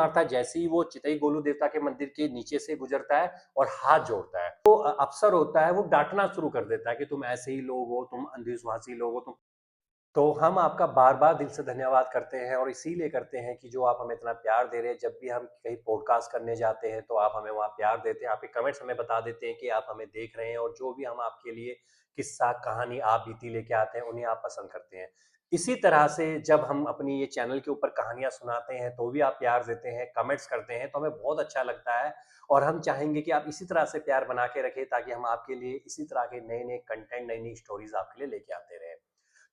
मारता है जैसे ही वो चितई गोलू देवता के मंदिर के नीचे से गुजरता है और हाथ जोड़ता है, तो अफसर होता है वो डांटना शुरू कर देता है कि तुम ऐसे ही लोग हो, तुम अंधविश्वासी लोग हो, तुम। तो हम आपका बार-बार दिल से धन्यवाद करते हैं और इसीलिए करते हैं कि जो आप हमें इतना प्यार दे रहे हैं। जब भी हम कहीं पॉडकास्ट करने जाते हैं तो आप हमें वहाँ प्यार देते हैं, आपके कमेंट्स हमें बता देते हैं कि आप हमें देख रहे हैं और जो भी हम आपके लिए किस्सा, कहानी, आप बीती लेके आते हैं, उन्हें आप पसंद करते हैं। इसी तरह से जब हम अपनी ये चैनल के ऊपर कहानियाँ सुनाते हैं, तो भी आप प्यार देते हैं, कमेंट्स करते हैं, तो हमें बहुत अच्छा लगता है और हम चाहेंगे कि आप इसी तरह से प्यार बना के रखें ताकि हम आपके लिए इसी तरह के नए-नए कंटेंट, नई-नई स्टोरीज़ आपके लिए लेके आते रहें।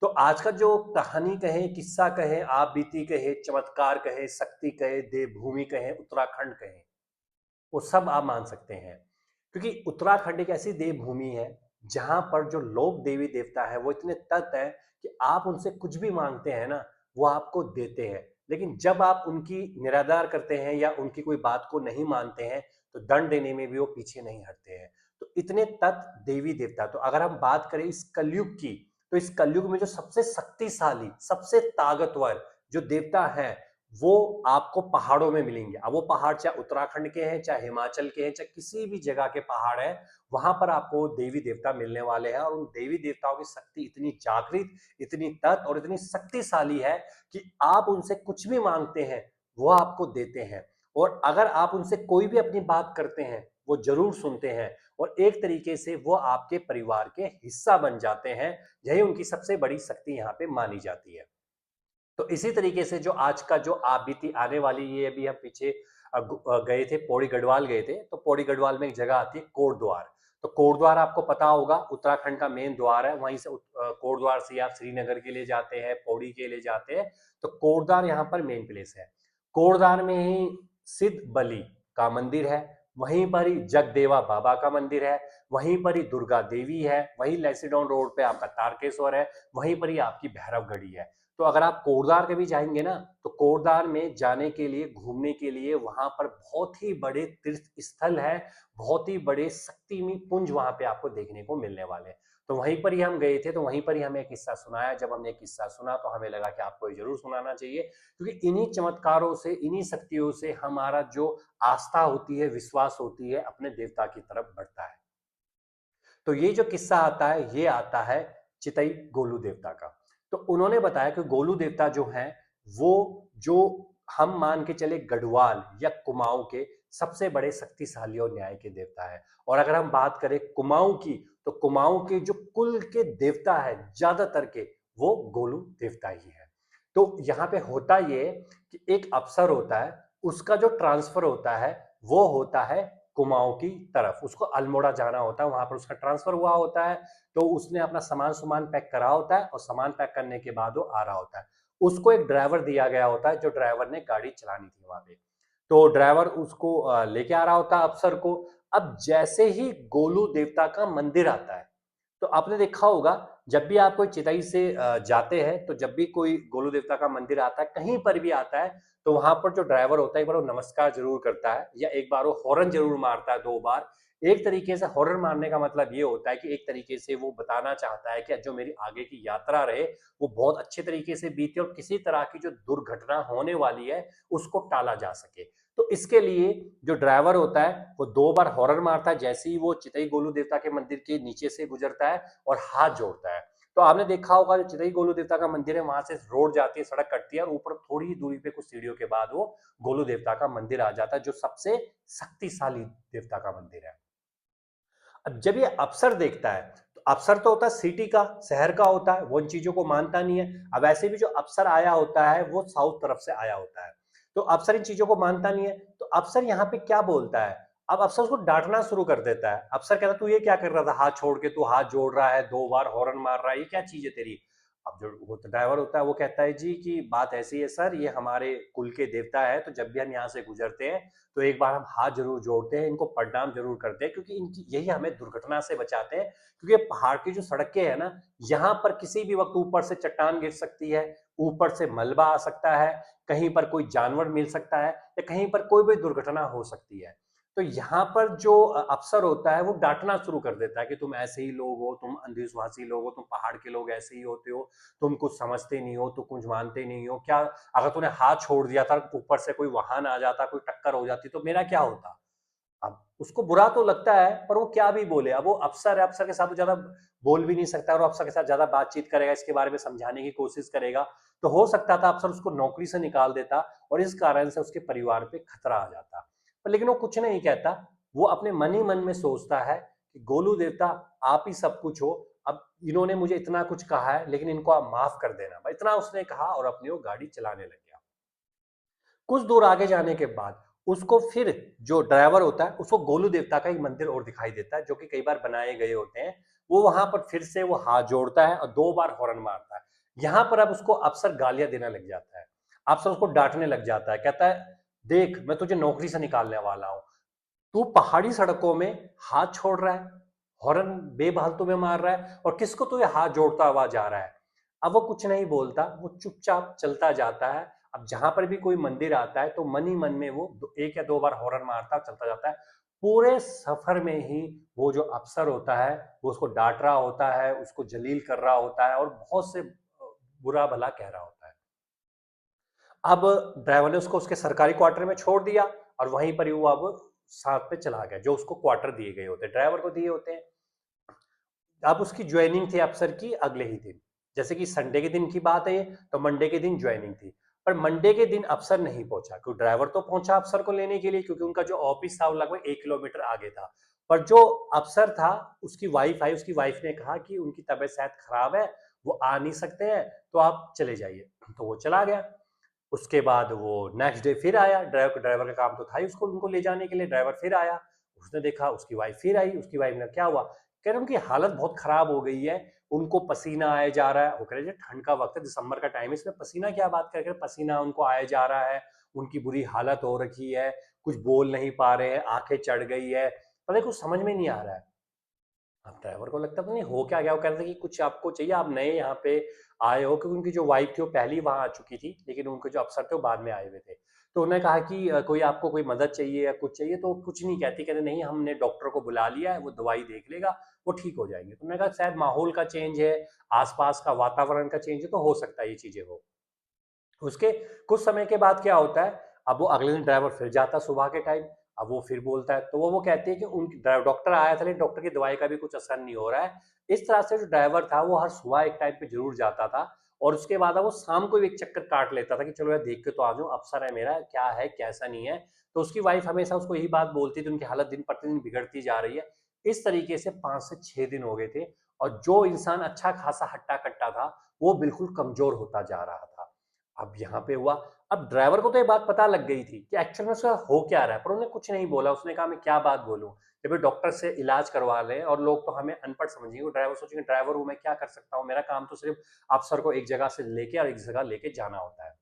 तो आज का जो कहानी कहें, किस्सा कहें, आप बीती कहें, चमत्कार कहें, शक्ति कहें, देवभूमि कहें, उत्तराखंड कहें, वो सब आप मान सकते हैं। क्योंकि उत्तराखंड एक ऐसी देवभूमि है, जहाँ पर जो लोक देवी-देवता है, वो इतने तत् हैं कि आप उनसे कुछ भी माँगते हैं ना, वो आपको देते हैं। लेकिन जब आप उनकी निरादर करते हैं या उनकी कोई बात को नहीं मानते हैं, तो दंड देने में भी वो पीछे नहीं हटते हैं। तो इतने तत् देवी-देवता, तो अगर हम बात करें इस कलयुग की, तो इस कलयुग में जो सबसे शक्तिशाली, सबसे ताकतवर जो देवता हैं, वो आपको पहाड़ों में मिलेंगे। अब वो पहाड़ चाहे उत्तराखंड के हैं, चाहे हिमाचल के हैं, चाहे किसी भी जगह के पहाड़ हैं, वहाँ पर आपको देवी-देवता मिलने वाले हैं और उन देवी-देवताओं की शक्ति इतनी जागृत, इतनी तत् और इतनी शक्तिशाली है कि आप उनसे कुछ भी माँगते हैं, वो आपको देते हैं। और अगर आप उनसे कोई भी अपनी बात करते हैं, वो ज़रूर सुनते हैं और एक तरीके से वो आपके परिवार के हिस्सा बन जाते हैं। यही उनकी सबसे बड़ी शक्ति यहाँ पे मानी जाती है। तो इसी तरीके से जो आज का जो आप बीती आने वाली, ये अभी हम पीछे गए थे, पौड़ी गढ़वाल गए थे, तो पौड़ी गढ़वाल में एक जगह आती है कोटद्वार। तो कोटद्वार आपको पता होगा उत्तराखंड का मेन द्वार है, वहीं से कोटद्वार से आप श्रीनगर के लिए जाते हैं, पौड़ी के लिए जाते हैं, तो कोटद्वार यहाँ पर मेन प्लेस है। कोटद्वार में ही सिद्ध बलि का मंदिर है, वहीं पर ही जगदेवा बाबा का मंदिर है, वहीं पर ही दुर्गा देवी है, वहीं लेसीडॉन रोड पे आपका तारकेश्वर है, वहीं पर ही आपकी भैरवगढ़ी है। तो अगर आप कोटद्वार कभी जाएंगे ना, तो कोटद्वार में जाने के लिए, घूमने के लिए वहां पर बहुत ही बड़े तीर्थ स्थल है, बहुत ही बड़े शक्तिमी पुंज वहां पे आपको देखने को मिलने वाले हैं। तो वहीं पर ही हम गए थे, तो वहीं पर ही हमें एक किस्सा सुनाया। जब हमने एक किस्सा सुना तो हमें लगा कि आपको ये जरूर सुनाना चाहिए, क्योंकि इन्हीं चमत्कारों से, इन्हीं शक्तियों से हमारा जो आस्था होती है, विश्वास होती है, अपने देवता की तरफ बढ़ता है। तो ये जो किस्सा आता है, ये आता है चितई गोलू देवता का। तो उन्होंने बताया कि गोलू देवता जो हैं, वो जो हम मान के चले गढ़वाल या कुमाऊं के सबसे बड़े शक्तिशाली और न्याय के देवता है। और अगर हम बात करें कुमाऊं की, तो कुमाऊं के जो कुल के देवता है ज्यादातर के, वो गोलू देवता ही है। तो यहाँ पे होता ये कि एक अफसर होता है, उसका जो ट्रांसफर होता है वो होता है कुमाऊं की तरफ, उसको अल्मोड़ा जाना होता है, वहां पर उसका ट्रांसफर हुआ होता है। तो उसने अपना सामान सुमान पैक करा होता है और सामान पैक करने के बाद वो आ रहा होता है। उसको एक ड्राइवर दिया गया होता है, जो ड्राइवर ने गाड़ी चलानी थी वहां पे। तो ड्राइवर उसको लेके आ रहा होता है अफसर को। अब जैसे ही गोलू देवता का मंदिर आता है, तो आपने देखा होगा, जब भी आप कोई चितई से जाते हैं, तो जब भी कोई गोलू देवता का मंदिर आता है, कहीं पर भी आता है, तो वहां पर जो ड्राइवर होता है, एक बार वो नमस्कार जरूर करता है या एक बार वो हॉर्न जरूर मारता है, 2 बार। एक तरीके से हॉर्न मारने का मतलब ये होता है कि एक तरीके से वो बताना चाहता है कि जो मेरी आगे की यात्रा रहे, वो बहुत अच्छे तरीके से बीते और किसी तरह की जो दुर्घटना होने वाली है, उसको टाला जा सके। तो इसके लिए जो ड्राइवर होता है, वो 2 बार हॉर्न मारता है जैसे ही वो चितई गोलू देवता के मंदिर के नीचे से गुजरता है और हाथ जोड़ता है। तो आपने देखा होगा, जो चितई गोलू देवता का मंदिर है, वहां से रोड जाती है, सड़क कटती है और ऊपर थोड़ी ही दूरी पे कुछ सीढ़ियों के बाद वो गोलू देवता का मंदिर आ जाता है, जो सबसे शक्तिशाली देवता का मंदिर है। अब जब ये अफसर देखता है, तो अफसर तो होता है सिटी का, शहर का होता है, वो इन चीजों को मानता नहीं है। अब ऐसे भी जो अफसर आया होता है, वो साउथ तरफ से आया होता है, तो अफसर इन चीजों को मानता नहीं है। तो अफसर यहाँ पे क्या बोलता है, अब अफसर उसको डांटना शुरू कर देता है। अफसर कहता है, तू ये क्या कर रहा था, हाथ छोड़ के तू हाथ जोड़ रहा है, 2 बार हॉर्न मार रहा है, ये क्या चीज है तेरी। अब जो वो तो ड्राइवर होता है, वो कहता है जी कि बात ऐसी है सर, ये हमारे कुल के देवता है, तो जब भी हम यहाँ से गुजरते हैं, तो एक बार हम हाथ जरूर जोड़ते हैं, इनको प्रणाम जरूर करते हैं, क्योंकि इनकी यही हमें दुर्घटना से बचाते हैं। क्योंकि पहाड़ की जो सड़कें हैं ना, यहाँ पर किसी भी वक्त ऊपर से चट्टान गिर सकती है, ऊपर से मलबा आ सकता है, कहीं पर कोई जानवर मिल सकता है या कहीं पर कोई भी दुर्घटना हो सकती है। तो यहाँ पर जो अफ़सर होता है वो डाँटना शुरू कर देता है कि तुम ऐसे ही लोग हो, तुम अंधविश्वासी लोग हो, तुम पहाड़ के लोग ऐसे ही होते हो, तुम कुछ समझते नहीं हो, तुम कुछ मानते नहीं हो। क्या अगर तूने हाथ छोड़ दिया था, ऊपर से कोई वाहन आ जाता, कोई टक्कर हो जाती तो मेरा क्या होता? अब उसको बुरा तो लगता है, पर वो क्या भी बोले। अब वो अफ़सर है, अफ़सर के साथ वो ज़्यादा बोल भी नहीं सकता और अफ़सर के साथ ज़्यादा बातचीत करेगा, इसके बारे में समझाने की कोशिश करेगा। तो हो सकता था अफ़सर उसको नौकरी से निकाल देता और इस कारण से उसके परिवार पे खतरा आ जाता। पर लेकिन वो कुछ नहीं कहता, वो अपने मन ही मन में सोचता है कि गोलू देवता, आप ही सब कुछ हो। अब इन्होंने मुझे इतना कुछ कहा है, लेकिन इनको आप माफ़ कर देना। इतना उसने कहा और अपनी वो गाड़ी चलाने लग गया। कुछ दूर आगे जाने के बाद उसको फिर जो ड्राइवर होता है उसको गोलू देवता का एक मंदिर और दिखाई देता है जो कि कई बार बनाए गए होते हैं। वो वहां पर फिर से वो हाथ जोड़ता है और 2 बार हॉर्न मारता है। यहाँ पर अब उसको अफसर गालियां देने लग जाता है। अफसर उसको डांटने लग जाता है, कहता है देख मैं तुझे नौकरी से निकालने वाला हूँ। तू पहाड़ी सड़कों में हाथ छोड़ रहा है, हॉर्न बेफालतू में मार रहा है और किसको तू ये हाथ जोड़ता हुआ जा रहा है। अब वो कुछ नहीं बोलता, वो चुपचाप चलता जाता है। अब जहां पर भी कोई मंदिर आता है तो मन ही मन में वो 1 या 2 बार हॉर्न मारता है, चलता जाता है। पूरे सफर में ही वो जो अफसर होता है वो उसको डांट रहा होता है, उसको जलील कर रहा होता है और बहुत से बुरा भला कह रहा होता है। अब ड्राइवर ने उसको उसके सरकारी क्वार्टर में छोड़ दिया और वहीं पर ही वो अब साथ पे चला गया, जो उसको क्वार्टर दिए गए होते हैं, ड्राइवर को दिए होते हैं। अब उसकी ज्वाइनिंग थी अफसर की अगले ही दिन। जैसे कि संडे के दिन की बात है ये, तो मंडे के दिन ज्वाइनिंग थी। पर मंडे के दिन अफसर नहीं पहुंचा, क्योंकि ड्राइवर तो पहुंचा अफसर को लेने के लिए, क्योंकि उनका जो ऑफिस था वो लगभग 1 किलोमीटर आगे था। पर जो अफसर था उसकी वाइफ आई, उसकी वाइफ ने कहा कि उनकी तबीयत शायद खराब है, वो आ नहीं सकते हैं, तो आप चले जाइए। तो वो चला गया। उसके बाद वो नेक्स्ट डे फिर आया, ड्राइवर का काम तो था ही उसको उनको ले जाने के लिए। ड्राइवर फिर आया, उसने देखा उसकी वाइफ फिर आई। उसकी वाइफ ने क्या हुआ, कह रहे उनकी हालत बहुत खराब हो गई है, उनको पसीना आए जा रहा है। वो कह रहे ठंड का वक्त है, दिसंबर का टाइम है, इसमें पसीना क्या बात कर, पसीना उनको आए जा रहा है, उनकी बुरी हालत हो रखी है, कुछ बोल नहीं पा रहे हैं, आंखें चढ़ गई है, पता कुछ समझ में नहीं आ रहा है। अब ड्राइवर को लगता पता नहीं हो क्या गया। वो कह रहे थे कि कुछ आपको चाहिए, आप नए यहाँ पे आए हो, क्योंकि उनकी जो वाइफ थी वो पहले वहां आ चुकी थी, लेकिन उनके जो अफसर थे वो बाद में आए हुए थे। तो उन्होंने कहा कि कोई आपको कोई मदद चाहिए या कुछ चाहिए, तो कुछ नहीं कहती, कहते नहीं हमने डॉक्टर को बुला लिया है, वो दवाई देख लेगा, वो ठीक हो जाएंगे। तो मैंने कहा शायद माहौल का चेंज है, आसपास का वातावरण का चेंज है, तो हो सकता है ये चीजें हो। उसके कुछ समय के बाद क्या होता है, अब वो अगले दिन ड्राइवर फिर जाता सुबह के टाइम। अब वो फिर बोलता है, तो वो कहती है कि उनकी डॉक्टर आया था, लेकिन डॉक्टर की दवाई का भी कुछ असर नहीं हो रहा है। इस तरह से जो ड्राइवर था वो हर सुबह एक टाइम पे जरूर जाता था और उसके बाद वो शाम को भी एक चक्कर काट लेता था कि चलो यार देख के तो आ जाऊं, अफसर है मेरा, क्या है कैसा नहीं है। तो उसकी वाइफ हमेशा उसको यही बात बोलती थी, उनकी हालत दिन प्रतिदिन बिगड़ती जा रही है। इस तरीके से 5 से 6 दिन हो गए थे और जो इंसान अच्छा खासा हट्टा कट्टा था वो बिल्कुल कमजोर होता जा रहा था। अब यहाँ पे हुआ, अब ड्राइवर को तो ये बात पता लग गई थी कि एक्चुअल में उसका हो क्या रहा है, पर उन्होंने कुछ नहीं बोला। उसने कहा मैं क्या बात बोलूं, जब ये डॉक्टर से इलाज करवा रहे हैं और लोग तो हमें अनपढ़ समझेंगे। ड्राइवर सोचेंगे ड्राइवर हूं मैं, क्या कर सकता हूँ, मेरा काम तो सिर्फ अफसर को एक जगह से लेके और एक जगह लेके जाना होता है।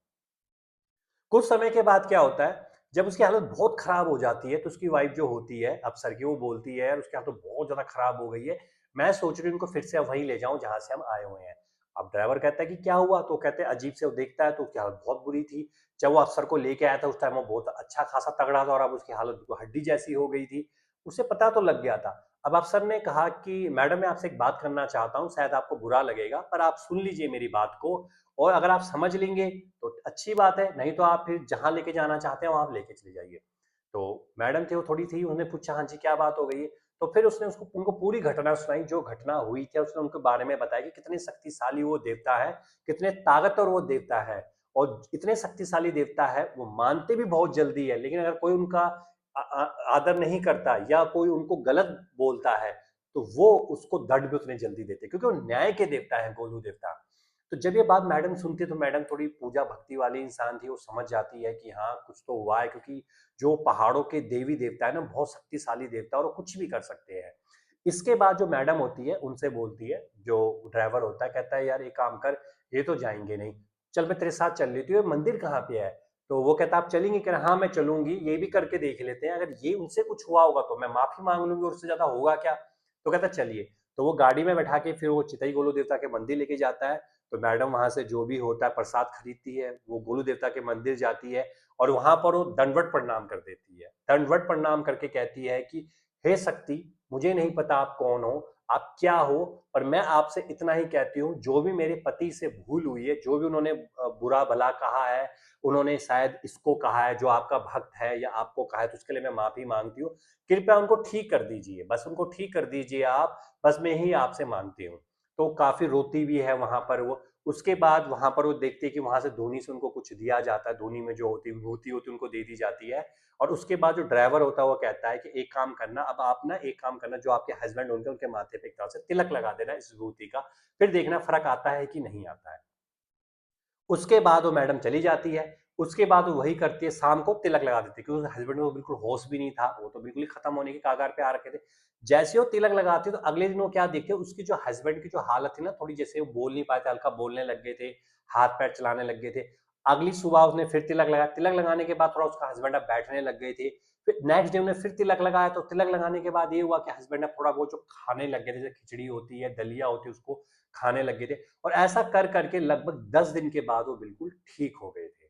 कुछ समय के बाद क्या होता है, जब उसकी हालत बहुत खराब हो जाती है तो उसकी वाइफ जो होती है अफसर की, वो बोलती है यार उसकी हालत तो बहुत ज्यादा खराब हो गई है, मैं सोच रही हूँ इनको फिर से वहीं ले जाऊं जहां से हम आए हुए हैं। अब ड्राइवर कहता है कि क्या हुआ, तो कहते हैं अजीब से वो देखता है तो उसकी हालत बहुत बुरी थी। जब वो अफसर को लेके आया था उस टाइम वो बहुत अच्छा खासा तगड़ा था और अब उसकी हालत बिल्कुल हड्डी जैसी हो गई थी। उसे पता तो लग गया था। अब अफसर ने कहा कि मैडम मैं आपसे एक बात करना चाहता हूँ, शायद आपको बुरा लगेगा, पर आप सुन लीजिए मेरी बात को, और अगर आप समझ लेंगे तो अच्छी बात है, नहीं तो आप फिर जहाँ लेके जाना चाहते हैं वहाँ आप लेके चले जाइए। तो मैडम थी, वो थोड़ी थी, उन्होंने पूछा हाँ जी क्या बात हो गई है। तो फिर उसने उसको उनको पूरी घटना सुनाई, जो घटना हुई थी। उसने उनके बारे में बताया कि कितने शक्तिशाली वो देवता है, कितने ताकतवर वो देवता है, और इतने शक्तिशाली देवता है वो मानते भी बहुत जल्दी है, लेकिन अगर कोई उनका आदर नहीं करता या कोई उनको गलत बोलता है तो वो उसको दंड भी उतने जल्दी देते, क्योंकि वो न्याय के देवता है गोलू देवता। तो जब ये बात मैडम सुनती तो मैडम थोड़ी पूजा भक्ति वाली इंसान थी, वो समझ जाती है कि हाँ कुछ तो हुआ है, क्योंकि जो पहाड़ों के देवी देवता है ना, बहुत शक्तिशाली देवता है और वो कुछ भी कर सकते हैं। इसके बाद जो मैडम होती है उनसे बोलती है, जो ड्राइवर होता है कहता है यार एक काम कर, ये तो जाएंगे नहीं, चल मैं तेरे साथ चल लेती हूँ, ये मंदिर कहाँ पे है। तो वो कहता आप चलेंगे, कह रहा हाँ मैं चलूंगी, ये भी करके देख लेते हैं, अगर ये उनसे कुछ हुआ होगा तो मैं माफी मांग लूंगी और उससे ज्यादा होगा क्या। तो कहता चलिए। तो वो गाड़ी में बैठा के फिर वो चितई गोलू देवता के मंदिर लेके जाता है। तो मैडम वहां से जो भी होता है प्रसाद खरीदती है, वो गोलू देवता के मंदिर जाती है और वहां पर वो दंडवत प्रणाम कर देती है। दंडवत प्रणाम करके कहती है कि हे शक्ति, मुझे नहीं पता आप कौन हो, आप क्या हो, पर मैं आपसे इतना ही कहती हूँ, जो भी मेरे पति से भूल हुई है, जो भी उन्होंने बुरा भला कहा है, उन्होंने शायद इसको कहा है जो आपका भक्त है या आपको कहा है, तो उसके लिए मैं माफी मांगती हूँ। कृपया उनको ठीक कर दीजिए, बस उनको ठीक कर दीजिए आप, बस मैं ही आपसे मांगती हूँ। तो काफी रोती भी है वहां पर वो। उसके बाद वहां पर वो देखती है कि वहां से धोनी से उनको कुछ दिया जाता है, धोनी में जो होती विभूति होती उनको दे दी जाती है। और उसके बाद जो ड्राइवर होता है वो कहता है कि एक काम करना, अब आप ना एक काम करना, जो आपके हस्बैंड होंगे उनके माथे पे एक तरह से तिलक लगा देना इस विभूति का, फिर देखना फर्क आता है कि नहीं आता है। उसके बाद वो मैडम चली जाती है। उसके बाद वो वही करती है, शाम को तिलक लगा देती है, क्योंकि उसके हस्बैंड को बिल्कुल होश भी नहीं था, वो तो बिल्कुल ही खत्म होने के कगार पे आ रखे थे। जैसे वो तिलक लगाती है तो अगले दिन वो क्या देखते हैं, उसकी जो हस्बैंड की जो हालत थी ना, थोड़ी, जैसे वो बोल नहीं पाए थे, हल्का बोलने लग गए थे, हाथ पैर चलाने लग गए थे। अगली सुबह उसने फिर तिलक लगाया, तिलक लगाने के बाद थोड़ा उसका हस्बैंड अब बैठने लग गए थे। फिर नेक्स्ट डे उन्हें फिर तिलक लगाया, तो तिलक लगाने के बाद ये हुआ कि हस्बैंड अब थोड़ा बहुत जो खाने लग गए थे, जैसे खिचड़ी होती है, दलिया होती है, उसको खाने लग गए थे। और ऐसा कर करके लगभग 10 दिन के बाद वो बिल्कुल ठीक हो गए थे।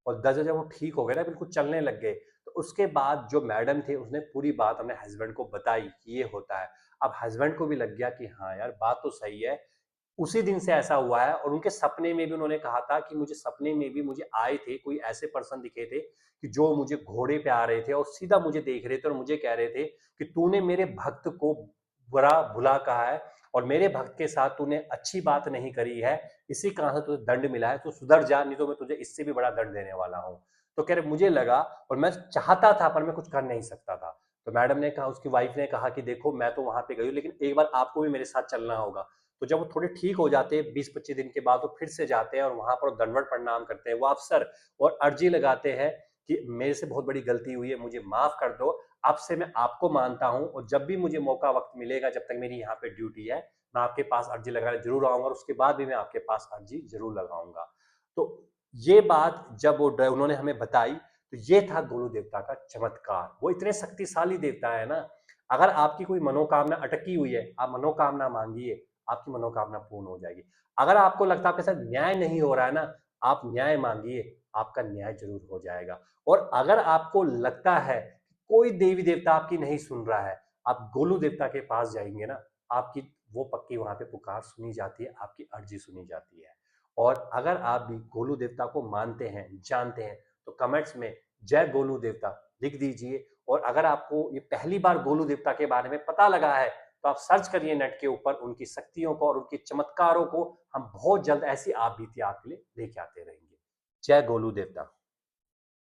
और 10 दिन जब वो ठीक हो गए ना, बिल्कुल चलने लग गए, तो उसके बाद जो मैडम थे उसने पूरी बात अपने हस्बैंड को बताई कि ये होता है। अब हस्बैंड को भी लग गया कि हाँ यार, बात तो सही है। उसी दिन से ऐसा हुआ है, और उनके सपने में भी उन्होंने कहा था कि मुझे सपने में भी मुझे आए थे, कोई ऐसे पर्सन दिखे थे कि जो मुझे घोड़े पे आ रहे थे और सीधा मुझे देख रहे थे और मुझे कह रहे थे कि तूने मेरे भक्त को बुरा भुला कहा है और मेरे भक्त के साथ तूने अच्छी बात नहीं करी है, इसी कारण से तुझे दंड मिला है, तू सुधर जा, नहीं तो मैं तुझे इससे भी बड़ा दंड देने वाला हूँ। तो कह रहे मुझे लगा, और मैं चाहता था पर मैं कुछ कर नहीं सकता था। तो मैडम ने कहा, उसकी वाइफ ने कहा कि देखो मैं तो वहां पे गई हूँ, लेकिन एक बार आपको भी मेरे साथ चलना होगा। तो जब वो थोड़े ठीक हो जाते हैं 20-25 दिन के बाद, वो फिर से जाते हैं और वहां पर दंडवत प्रणाम करते हैं वो अफसर, और अर्जी लगाते हैं कि मेरे से बहुत बड़ी गलती हुई है, मुझे माफ कर दो, अब से मैं आपको मानता हूं, और जब भी मुझे मौका वक्त मिलेगा, जब तक मेरी यहाँ पे ड्यूटी है, मैं आपके पास अर्जी लगाने जरूर आऊंगा, और उसके बाद भी मैं आपके पास अर्जी जरूर लगाऊंगा। तो ये बात जब वो उन्होंने हमें बताई, तो ये था गोलू देवता का चमत्कार। वो इतने शक्तिशाली देवता है ना, अगर आपकी कोई मनोकामना अटकी हुई है, आप मनोकामना मांगिए, आपकी मनोकामना पूर्ण हो जाएगी। अगर आपको लगता है आपके साथ न्याय नहीं हो रहा है ना, आप न्याय मांगिए, आपका न्याय जरूर हो जाएगा। और अगर आपको लगता है कोई देवी देवता आपकी नहीं सुन रहा है, आप गोलू देवता के पास जाएंगे ना, आपकी वो पक्की वहां पे पुकार सुनी जाती है, आपकी अर्जी सुनी जाती है। और अगर आप भी गोलू देवता को मानते हैं, जानते हैं, तो कमेंट्स में जय गोलू देवता लिख दीजिए। और अगर आपको ये पहली बार गोलू देवता के बारे में पता लगा है, तो आप सर्च करिए नेट के ऊपर उनकी शक्तियों को और उनके चमत्कारों को। हम बहुत जल्द ऐसी आप बीती आपके लिए लेके आते रहेंगे। जय गोलू देवता।